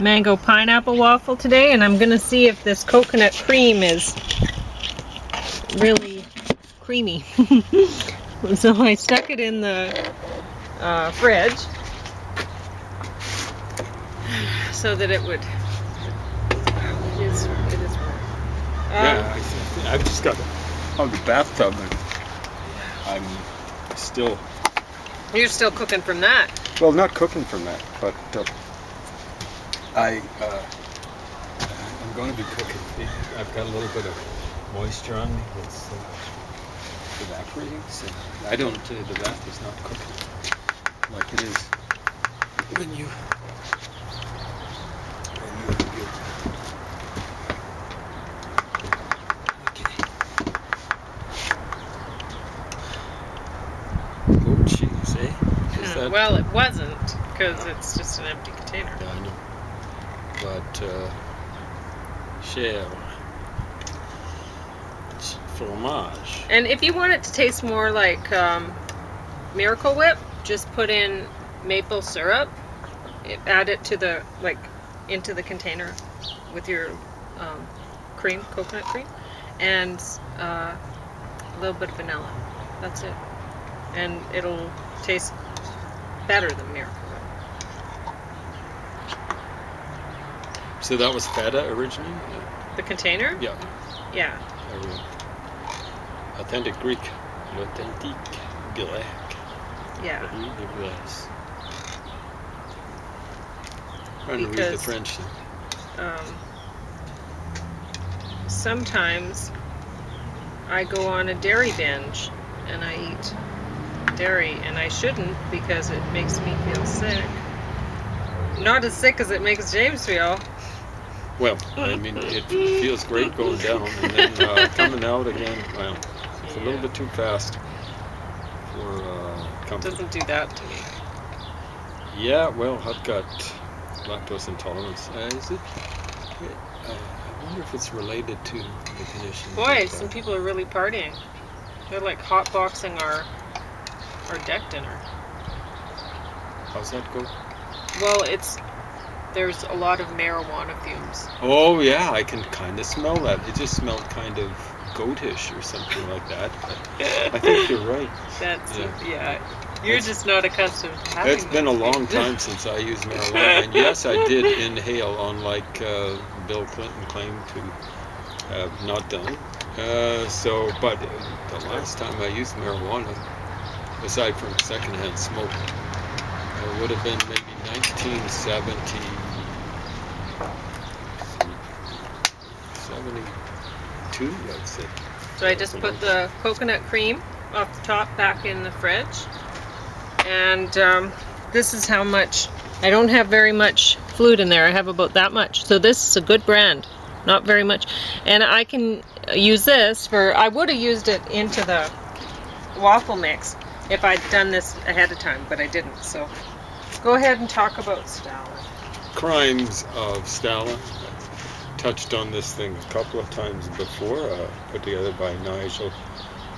mango pineapple waffle today, and I'm gonna see if this coconut cream is really creamy. So I stuck it in the fridge so that it would. It is warm. Yeah, I've just got out of the bathtub and I'm still. You're still cooking from that. Well, not cooking from that, but I'm going to be cooking. I've got a little bit of moisture on me. It's evaporating, so I don't. The bath is not cooking like it is when you. Oh, cheese, eh? Well, it wasn't, because it's just an empty container. Yeah, I know. But, shell, fromage. And if you want it to taste more like Miracle Whip, just put in maple syrup. Add it to the, into the container with your cream, coconut cream, and a little bit of vanilla. That's it. And it'll taste better than Miracle Whip. So that was feta originally? The container? Yeah. Yeah. Authentic Greek. Authentic Greek. Yeah. Trying to read the French. Sometimes I go on a dairy binge and I eat dairy, and I shouldn't because it makes me feel sick. Not as sick as it makes James feel. Well, I mean, it feels great going down and then coming out again. Well, it's a little bit too fast for comfort. It doesn't do that to me. Yeah, well, I've got lactose intolerance. Is it? I wonder if it's related to the condition. Boy, some people are really partying. They're like hotboxing our deck dinner. How's that go? Well, there's a lot of marijuana fumes. Oh yeah, I can kind of smell that. It just smelled kind of goatish or something like that. But I think you're right. Yeah. You're just not accustomed to having It's been a long time since I used marijuana, and yes, I did inhale, unlike Bill Clinton claimed to have not done. But the last time I used marijuana, aside from secondhand smoke, it would have been maybe 1972, I'd say. So I just put the coconut cream off the top back in the fridge. And this is how much. I don't have very much fluid in there. I have about that much. So this is a good brand. Not very much. And I can use this for, I would have used it into the waffle mix if I'd done this ahead of time, but I didn't. So go ahead and talk about Stalin. Crimes of Stalin. I touched on this thing a couple of times before, put together by Nigel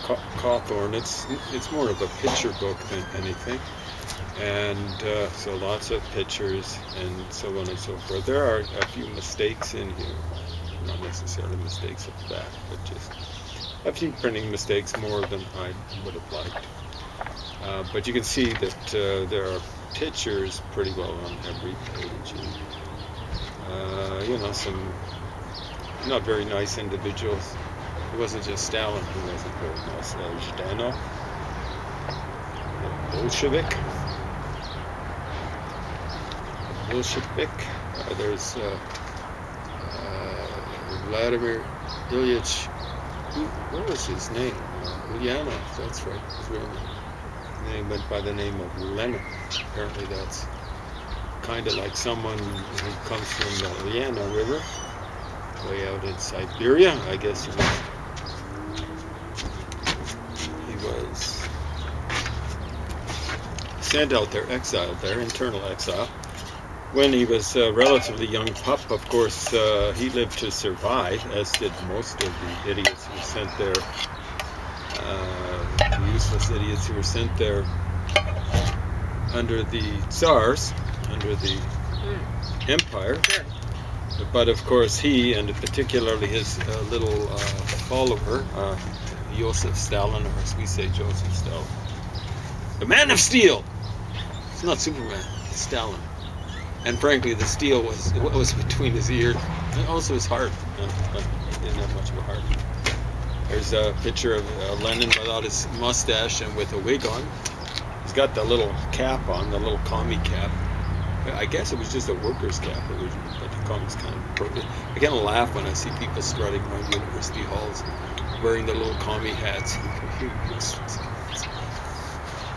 Cawthorne. It's more of a picture book than anything, and so lots of pictures and so on and so forth. There are a few mistakes in here, not necessarily mistakes of that, but just a few printing mistakes, more than I would have liked. But you can see that there are pictures pretty well on every page, and some not very nice individuals. It wasn't just Stalin who wasn't very nice. Zhdanov, Bolshevik. There's Vladimir Ilyich. What was his name? Ulyanov. That's right. His real name went by the name of Lenin. Apparently, that's kind of like someone who comes from the Ulyana River, way out in Siberia. I guess he was sent out there, exiled there, internal exile. When he was a relatively young pup, of course, he lived to survive, as did most of the idiots who were sent there, the useless idiots who were sent there under the Tsars, under the empire. Good. But of course, he, and particularly his little follower, Joseph Stalin, or as we say, Joseph Stalin, the Man of Steel. It's not Superman, it's Stalin. And frankly, the steel was between his ears, and also his heart. He didn't have much of a heart. There's a picture of Lenin without his mustache and with a wig on. He's got the little cap on, the little commie cap. I guess it was just a worker's cap originally, but the commie's kind of appropriate. I kind of laugh when I see people strutting around university halls wearing the little commie hats.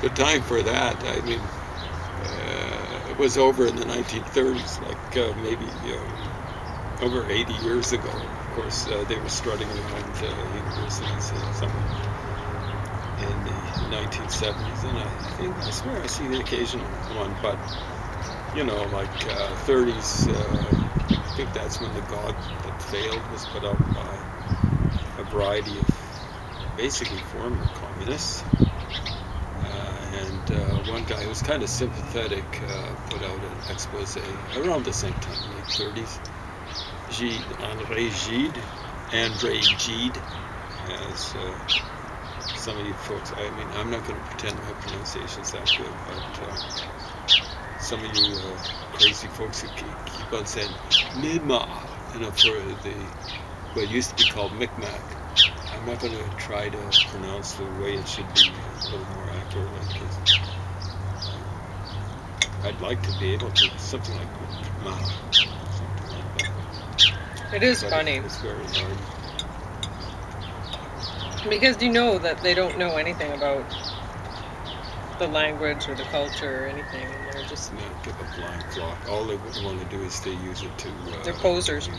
The time for that, I mean, it was over in the 1930s, like maybe over 80 years ago. Of course, they were strutting around universities somewhere in the 1970s, and I swear I see the occasional one, but like 30s. I think that's when The God That Failed was put out by a variety of basically former communists. And one guy who was kind of sympathetic put out an expose around the same time, late 30s. André Gide, as some of you folks, I mean, I'm not going to pretend my pronunciation's that good, but some of you crazy folks who keep on saying Mima, for what used to be called Micmac. I'm not going to try to pronounce the way it should be a little more accurately, because I'd like to be able to, something like Ma, something like that. It is funny. It's very hard. Because you know that they don't know anything about the language or the culture or anything, and they're just... give a blind flock. All they want to do is they use it to... they're posers.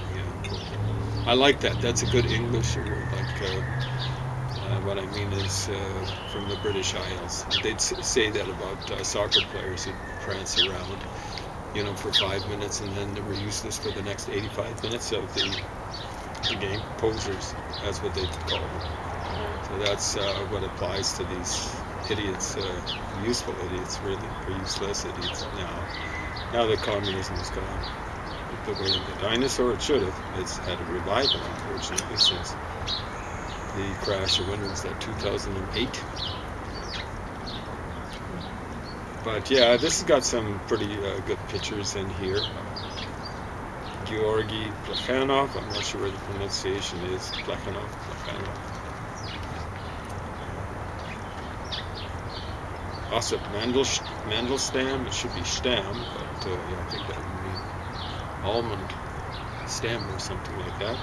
I like that. That's a good English word. Like, what I mean is from the British Isles. They'd say that about soccer players who prance around, for 5 minutes and then they were useless for the next 85 minutes of the game. Posers, that's what they call them. So that's what applies to these idiots, useful idiots, really, or useless idiots now. Now that communism is gone the way of the dinosaur, it should have. It's had a revival, unfortunately, since the crash of when was that, 2008. But yeah, this has got some pretty good pictures in here. Georgy Plekhanov, I'm not sure where the pronunciation is. Plekhanov. Osip Mandelstam, it should be Stam, but yeah, I think that would mean almond stem or something like that.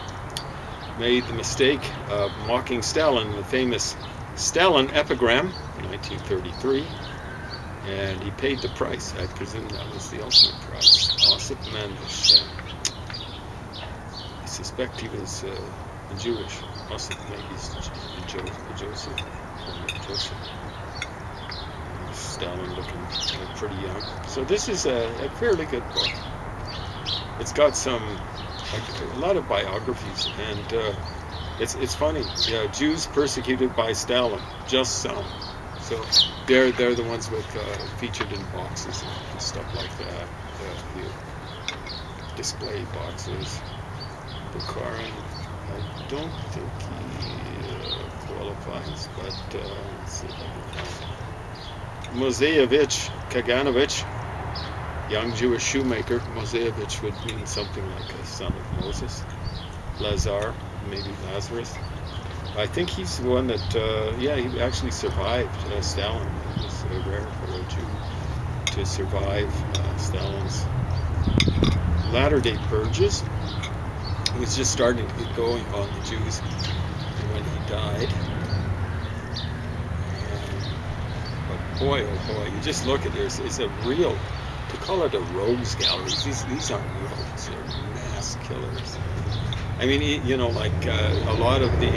Made the mistake of mocking Stalin in the famous Stalin epigram in 1933, and he paid the price. I presume that was the ultimate price. Osip Mandelstam. I suspect he was Jewish. Osip, maybe Joseph. Stalin looking pretty young. So this is a fairly good book. It's got a lot of biographies, and it's funny. Yeah, Jews persecuted by Stalin, just some. So they're the ones with featured in boxes and stuff like that. The display boxes. Bukharin, I don't think he qualifies, but let's see if I can find it. Moseyevich Kaganovich, young Jewish shoemaker. Moseyevich would mean something like a son of Moses. Lazar, maybe Lazarus. I think he's the one that, he actually survived Stalin. It was rare for a Jew to survive Stalin's latter-day purges. It was just starting to get going on the Jews when he died. But boy, oh boy, you just look at this. It's a real, to call it a rogues gallery. These aren't rogues, they're mass killers. I mean, like a lot of the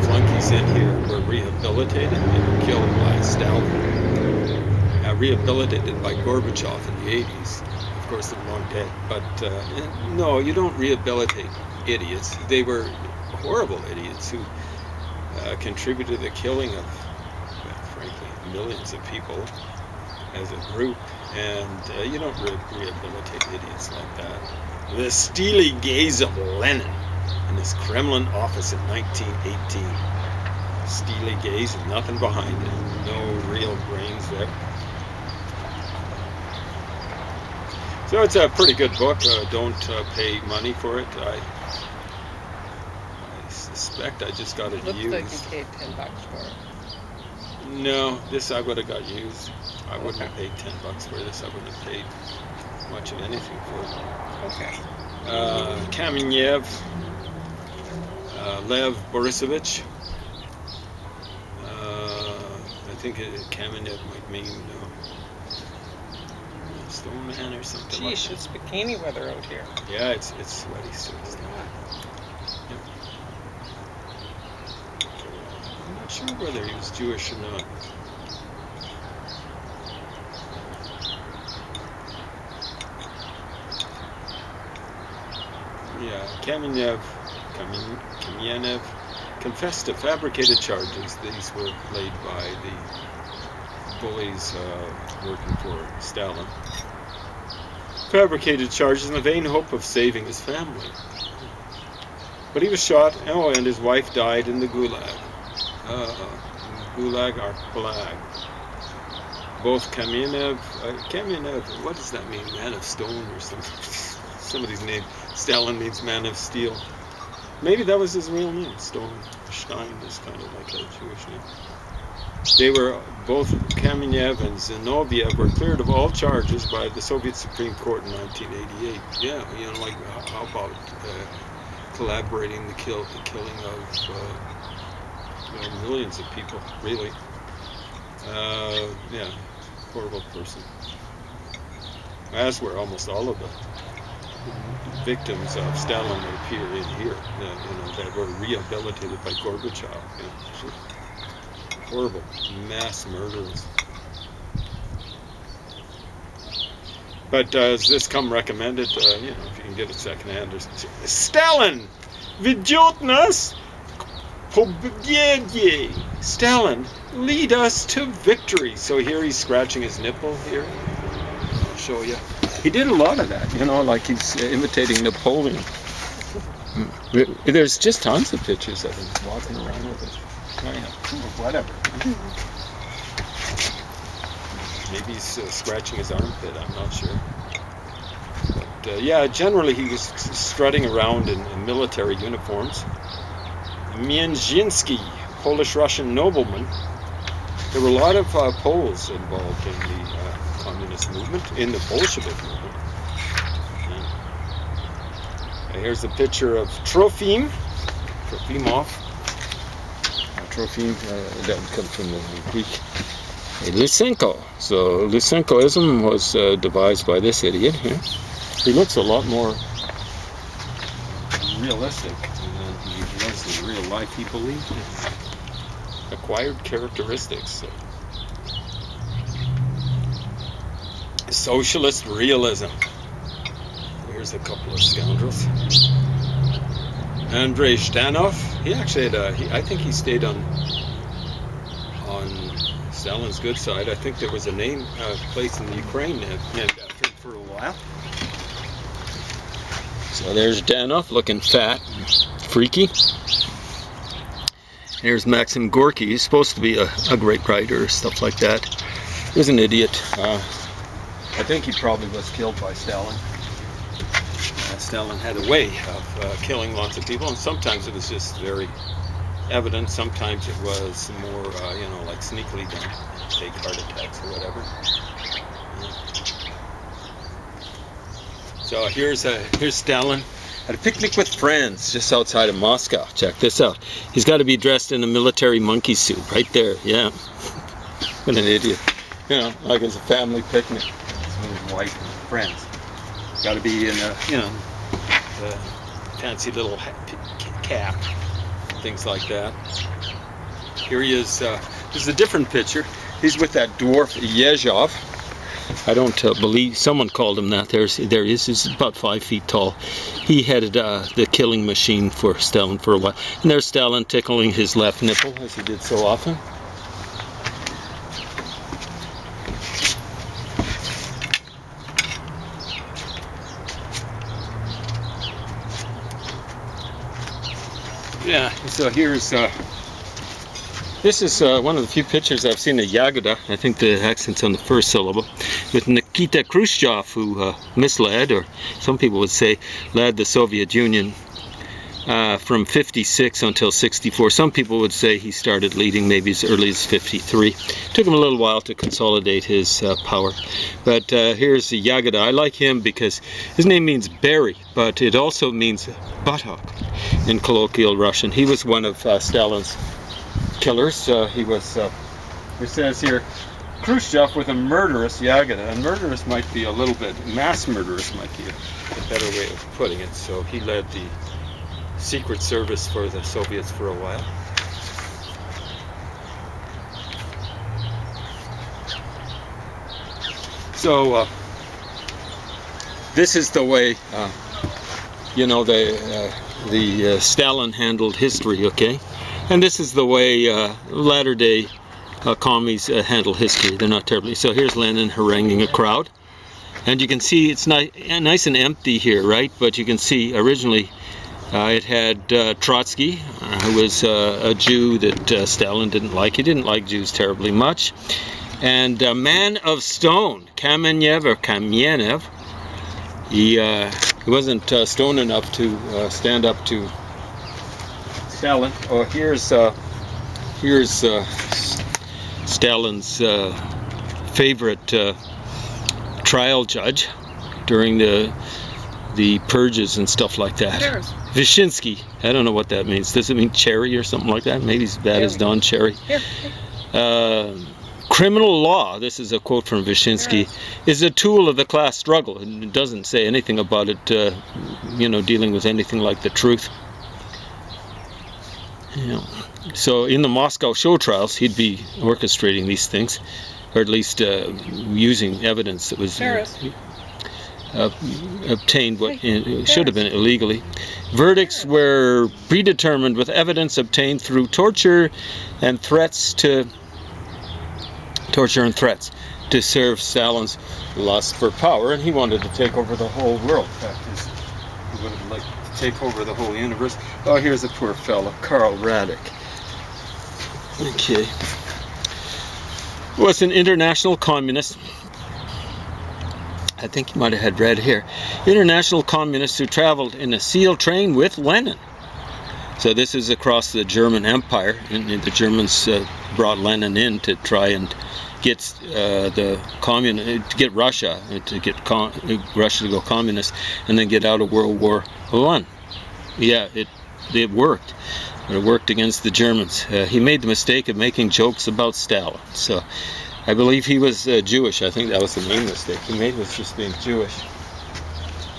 flunkies in here were rehabilitated and were killed by Stalin. Rehabilitated by Gorbachev in the 80s. Of course, they're long dead. But no, you don't rehabilitate idiots. They were horrible idiots who contributed to the killing of, frankly, millions of people as a group. And you don't rehabilitate idiots like that. The steely gaze of Lenin in his Kremlin office in 1918. Steely gaze and nothing behind it. No real brains there. So it's a pretty good book. Don't pay money for it. I suspect I just got it Looks used. like you paid $10 for it. No, this I would have got used. I wouldn't have paid $10 for this. I wouldn't have paid much of anything for it. Okay. Kamenev, Lev Borisovich. I think Kamenev might mean Stone Man or something like that. Geesh, it's bikini weather out here. Yeah, it's sweaty sort of stuff. Yep. I'm not sure whether he was Jewish or not. Yeah, Kamenev confessed to fabricated charges. These were laid by the bullies working for Stalin. Fabricated charges in the vain hope of saving his family. But he was shot, and his wife died in the Gulag. Gulag Archipelag. Both Kamenev, what does that mean? Man of Stone or something? Somebody's name. Stalin means man of steel. Maybe that was his real name. Stein is kind of like a Jewish name. They were both Kamenev and Zinoviev were cleared of all charges by the Soviet Supreme Court in 1988. Yeah, like how about collaborating in the killing of millions of people? Really? Yeah, horrible person. As were almost all of the victims of Stalin that appear in here, that were rehabilitated by Gorbachev. Horrible mass murderers. But does this come recommended? If you can get it secondhand. Stalin, ведет нас к победе. Stalin, lead us to victory. So here he's scratching his nipple here. I'll show you. He did a lot of that, like he's imitating Napoleon. There's just tons of pictures of him walking around with it. Oh, yeah. Whatever. Maybe he's scratching his armpit, I'm not sure. But yeah, generally he was strutting around in military uniforms. Międzyński, Polish-Russian nobleman. There were a lot of Poles involved in the communist movement, in the Bolshevik movement. Here's a picture of Trofimov. Trofim, that would come from the Greek. Lysenko. So Lysenkoism was devised by this idiot here. He looks a lot more realistic than he was in real life. He believed in acquired characteristics. Socialist realism. Here's a couple of scoundrels. Andrei Zhdanov. He actually had I think he stayed on Stalin's good side. I think there was a place in the Ukraine named after him for a while. So there's Zhdanov looking fat, freaky. Here's Maxim Gorky. He's supposed to be a great writer, stuff like that. He was an idiot. I think he probably was killed by Stalin. Stalin had a way of killing lots of people, and sometimes it was just very evident. Sometimes it was more, like sneakily done, fake heart attacks or whatever. So here's Stalin at a picnic with friends just outside of Moscow. Check this out. He's got to be dressed in a military monkey suit right there. Yeah, what an idiot. Like it's a family picnic. With his wife and friends. Got to be in a, the fancy little cap, things like that. Here he is. This is a different picture. He's with that dwarf Yezhov. I don't believe someone called him that. There he is. He's about 5 feet tall. He headed the killing machine for Stalin for a while. And there's Stalin tickling his left nipple, as he did so often. Yeah, so here's this is one of the few pictures I've seen of Yagoda. I think the accent's on the first syllable, with Nikita Khrushchev, who misled, or some people would say led, the Soviet Union from 56 until 64. Some people would say he started leading maybe as early as 53. Took him a little while to consolidate his power. But here's Yagoda. I like him because his name means berry, but it also means buttock in colloquial Russian. He was one of Stalin's killers. He was, it says here, Khrushchev with a murderous Yagoda. And murderous might be a little bit, mass murderous might be a better way of putting it. So he led the Secret Service for the Soviets for a while. So this is the way, you know, the Stalin handled history, okay? And this is the way latter-day commies handle history. They're not terribly. So here's Lenin haranguing a crowd, and you can see it's nice and empty here, right? But you can see originally it had Trotsky, who was a Jew that Stalin didn't like. He didn't like Jews terribly much. And a man of stone, Kamenev or Kamenev, he wasn't stone enough to stand up to Stalin. Oh, here's Stalin's favorite trial judge during the purges and stuff like that. Cheers. Vyshinsky. I don't know what that means. Does it mean cherry or something like that? Maybe as bad as Don Cherry. Criminal law, this is a quote from Vyshinsky, is a tool of the class struggle. It doesn't say anything about it, you know, dealing with anything like the truth. You know, so in the Moscow show trials, he'd be orchestrating these things, or at least using evidence that was obtained what should have been illegally. Verdicts were predetermined with evidence obtained through torture and threats to serve Stalin's lust for power, and he wanted to take over the whole world. In fact, he would have liked to take over the whole universe. Oh, here's a poor fellow, Karl Radek. Okay. Was an international communist. I think you might have had red hair. International communist who traveled in a SEAL train with Lenin. So this is across the German Empire, and the Germans brought Lenin in to try and get Russia to go communist, and then get out of World War I. Yeah, it worked. It worked against the Germans. He made the mistake of making jokes about Stalin. So I believe he was Jewish. I think that was the main mistake he made, was just being Jewish.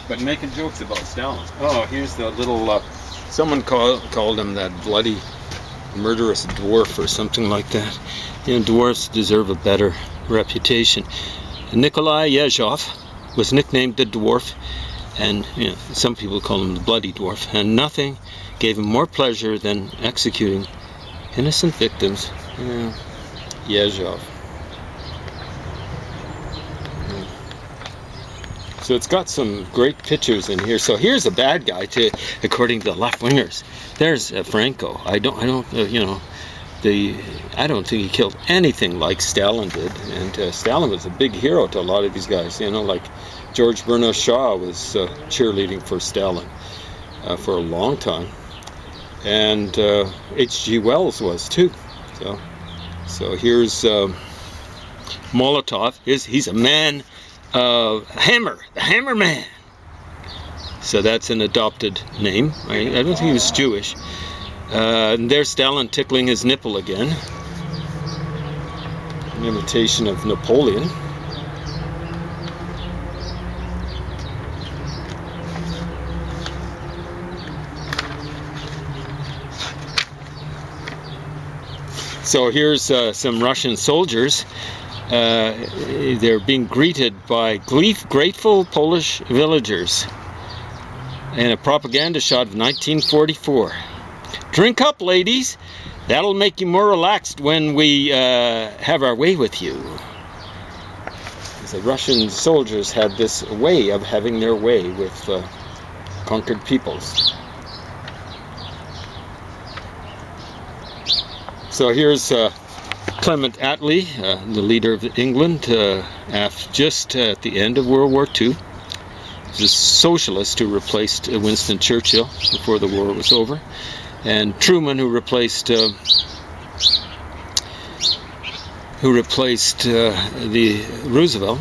But making jokes about Stalin. Oh, here's the little, someone called him that bloody murderous dwarf or something like that. You know, dwarfs deserve a better reputation. Nikolai Yezhov was nicknamed the dwarf, and you know, some people call him the bloody dwarf, and nothing gave him more pleasure than executing innocent victims. Yezhov. So it's got some great pictures in here. So here's a bad guy, too, according to the left-wingers. There's Franco. I don't think he killed anything like Stalin did. And Stalin was a big hero to a lot of these guys. You know, like George Bernard Shaw was cheerleading for Stalin for a long time, and H.G. Wells was too. So here's Molotov. He's a man. Hammer, the Hammer Man. So that's an adopted name. I don't think he was Jewish. And there's Stalin tickling his nipple again. An imitation of Napoleon. So here's some Russian soldiers. They're being greeted by grateful Polish villagers in a propaganda shot of 1944. Drink up, ladies. That'll make you more relaxed when we have our way with you. The Russian soldiers had this way of having their way with conquered peoples. So here's Clement Attlee, the leader of England, just at the end of World War II. He's a socialist who replaced Winston Churchill before the war was over, and Truman, who replaced the Roosevelt.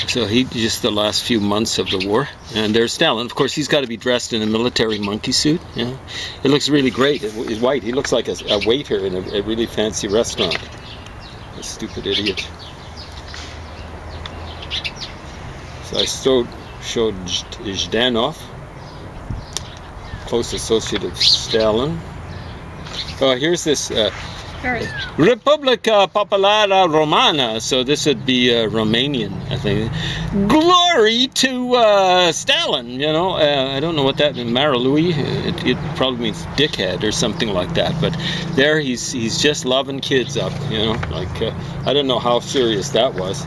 So he just the last few months of the war. And there's Stalin. Of course, he's got to be dressed in a military monkey suit. You know? It looks really great. It's white. He looks like a waiter in a really fancy restaurant. A stupid idiot. So I showed Zhdanov, close associate of Stalin. Oh, here's this Republica Populara Romana. So this would be Romanian, I think. Glory to Stalin, you know. I don't know what that means. Maralui. It probably means dickhead or something like that. But there he's just loving kids up, you know. Like I don't know how serious that was,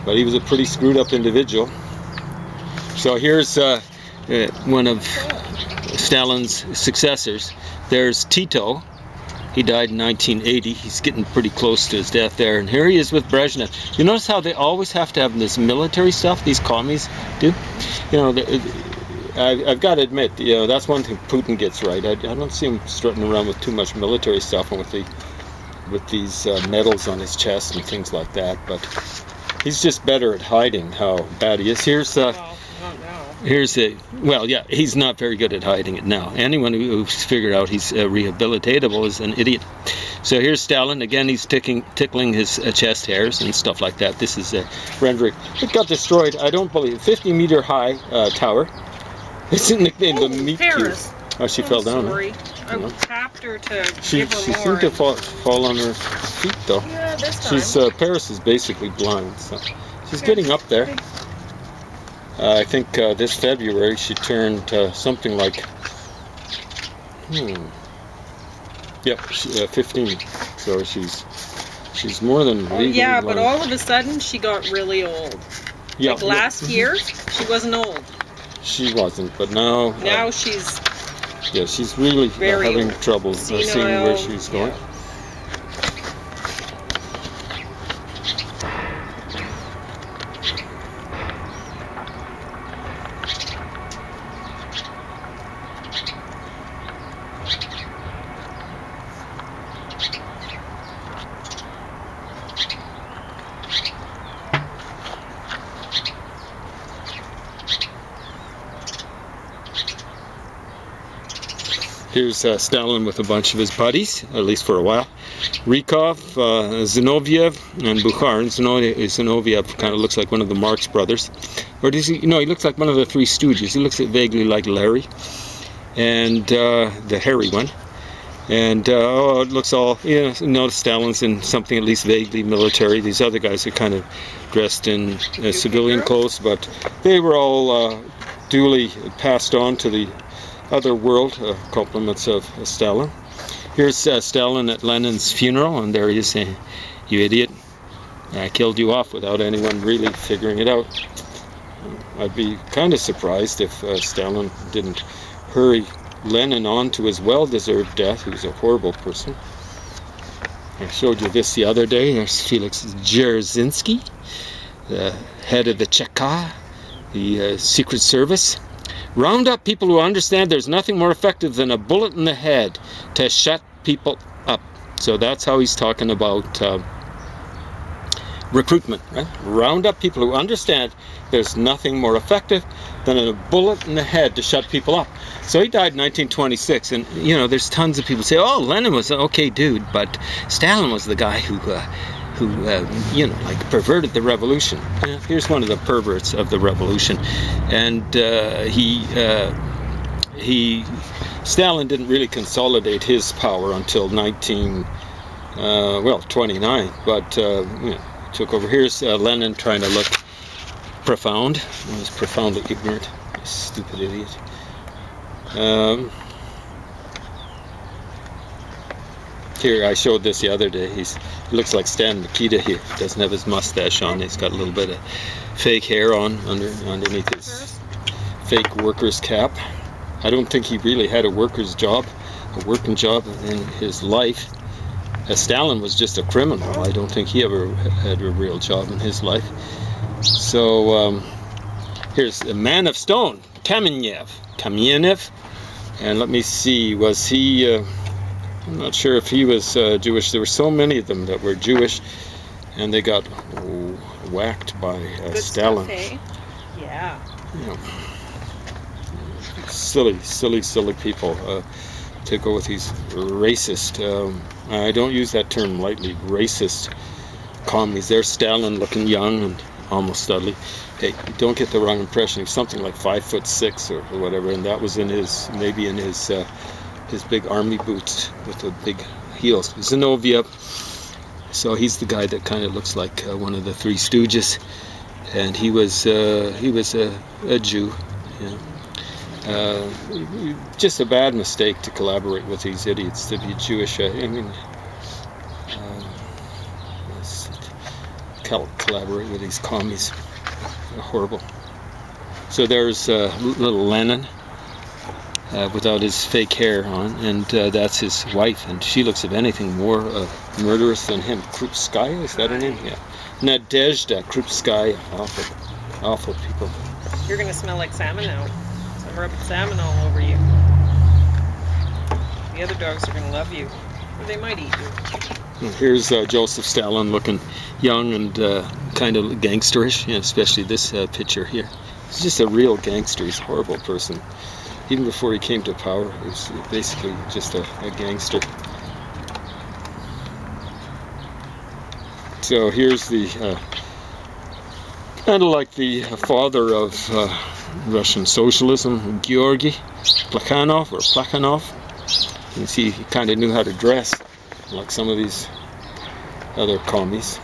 but he was a pretty screwed up individual. So here's one of Stalin's successors. There's Tito. He died in 1980. He's getting pretty close to his death there. And here he is with Brezhnev. You notice how they always have to have this military stuff, these commies do? You know, I've got to admit, you know, that's one thing Putin gets right. I don't see him strutting around with too much military stuff and with these medals on his chest and things like that. But he's just better at hiding how bad he is. Here's well, yeah, he's not very good at hiding it now. Anyone who's figured out he's rehabilitatable is an idiot. So here's Stalin. Again, he's tickling his chest hairs and stuff like that. This is a rendering. It got destroyed, I don't believe, 50-meter high tower. It's nicknamed the Meat Cube. Oh, she fell down. Sorry. I tapped her to she give her more. She seemed to fall on her feet, though. Yeah, this time. Paris is basically blind, so she's getting up there. I think this February she turned something like, 15. So she's more than legally yeah, blind. but all of a sudden she got really old. Yeah, like last year, she wasn't old. She wasn't, but now. Now she's. Yeah, she's really having trouble seeing where she's going. Yeah. Here's Stalin with a bunch of his buddies, at least for a while. Rykov, Zinoviev, and Bukharin. Zinoviev kind of looks like one of the Marx brothers. Or does he? No, he looks like one of the Three Stooges. He looks vaguely like Larry. And the hairy one. And it looks all, you know, notice Stalin's in something at least vaguely military. These other guys are kind of dressed in civilian clothes, but they were all duly passed on to the other world, compliments of Stalin. Here's Stalin at Lenin's funeral, and there he is saying, "You idiot, I killed you off without anyone really figuring it out." I'd be kind of surprised if Stalin didn't hurry Lenin on to his well-deserved death. He was a horrible person. I showed you this the other day. There's Felix Dzerzhinsky, the head of the Cheka, the Secret Service. Round up people who understand there's nothing more effective than a bullet in the head to shut people up. So that's how he's talking about recruitment, right? Round up people who understand there's nothing more effective than a bullet in the head to shut people up. So he died in 1926, and you know, there's tons of people say, "Oh, Lenin was an okay dude, but Stalin was the guy who you know, like perverted the revolution." Yeah, here's one of the perverts of the revolution, and Stalin didn't really consolidate his power until 29, but you know, took over. Here's Lenin trying to look profound. He was profoundly ignorant, stupid idiot. Here, I showed this the other day. He looks like Stan Mikita here. He doesn't have his mustache on. He's got a little bit of fake hair on underneath his fake worker's cap. I don't think he really had a working job in his life. Stalin was just a criminal. I don't think he ever had a real job in his life. So here's a Man of Stone, Kamenev. And let me see, was he, I'm not sure if he was Jewish. There were so many of them that were Jewish, and they got whacked by Stalin. Stuff, eh? Yeah. You know, silly people to go with these racist, I don't use that term lightly, racist commies. They're Stalin looking young and almost ugly. Hey, don't get the wrong impression. He was something like 5'6" or whatever, and that was in his, maybe in his big army boots with the big heels. Zinoviev. So he's the guy that kind of looks like one of the Three Stooges, and he was a Jew. Yeah. Just a bad mistake to collaborate with these idiots, to be Jewish. I mean, collaborate with these commies. Horrible. So there's little Lenin without his fake hair on, and that's his wife, and she looks, if anything, more murderous than him. Krupskaya, is that her name? Yeah. Nadezhda Krupskaya. Awful people. You're gonna smell like salmon now. So I'm rubbing salmon all over you. The other dogs are gonna love you, or they might eat you. Here's Joseph Stalin looking young and kind of gangsterish, especially this picture here. He's just a real gangster. He's a horrible person. Even before he came to power, he was basically just a gangster. So here's the kind of like the father of Russian socialism, Georgy Plekhanov. You can see he kind of knew how to dress, like some of these other commies.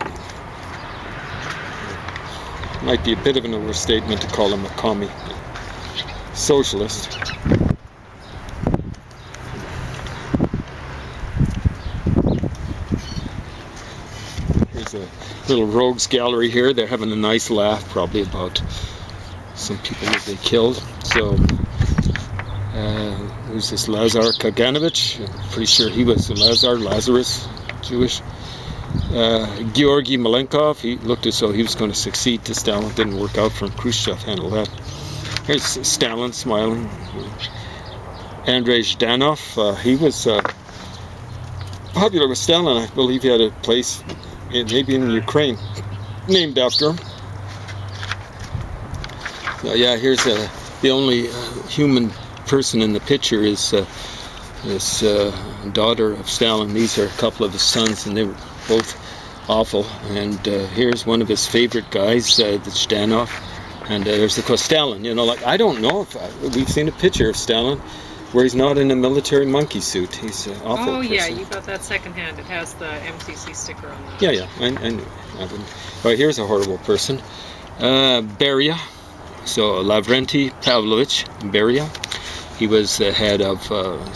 Might be a bit of an overstatement to call him a commie. Socialist. Here's a little rogues gallery here. They're having a nice laugh, probably about some people that they killed. So, who's this? Lazar Kaganovich? I'm pretty sure he was Lazarus, Jewish. Georgy Malenkov, he looked as though he was going to succeed to Stalin. Didn't work out for him. Khrushchev handled that. Here's Stalin smiling. Andrei Zhdanov, he was popular with Stalin. I believe he had a place, maybe in Ukraine, named after him. So yeah, here's the only human person in the picture is this daughter of Stalin. These are a couple of his sons, and they were both awful. And here's one of his favorite guys, the Zhdanov. And there's, of course, Stalin. You know, like, I don't know if we've seen a picture of Stalin where he's not in a military monkey suit. He's an awful person. Yeah, you got that secondhand. It has the MCC sticker on that. Yeah, I knew. Right, here's a horrible person. Beria. So, Lavrenti Pavlovich Beria. He was the head of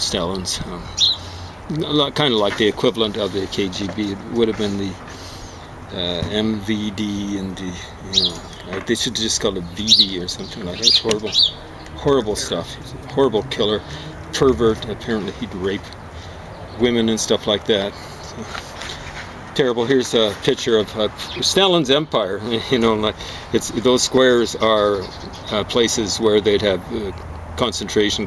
Stalin's, kind of like the equivalent of the KGB. It would have been the MVD and the, they should just call it VD or something like that. It's horrible stuff. He's a horrible killer, pervert. Apparently he'd rape women and stuff like that. So, terrible. Here's a picture of Stalin's empire. Like those squares are places where they'd have concentration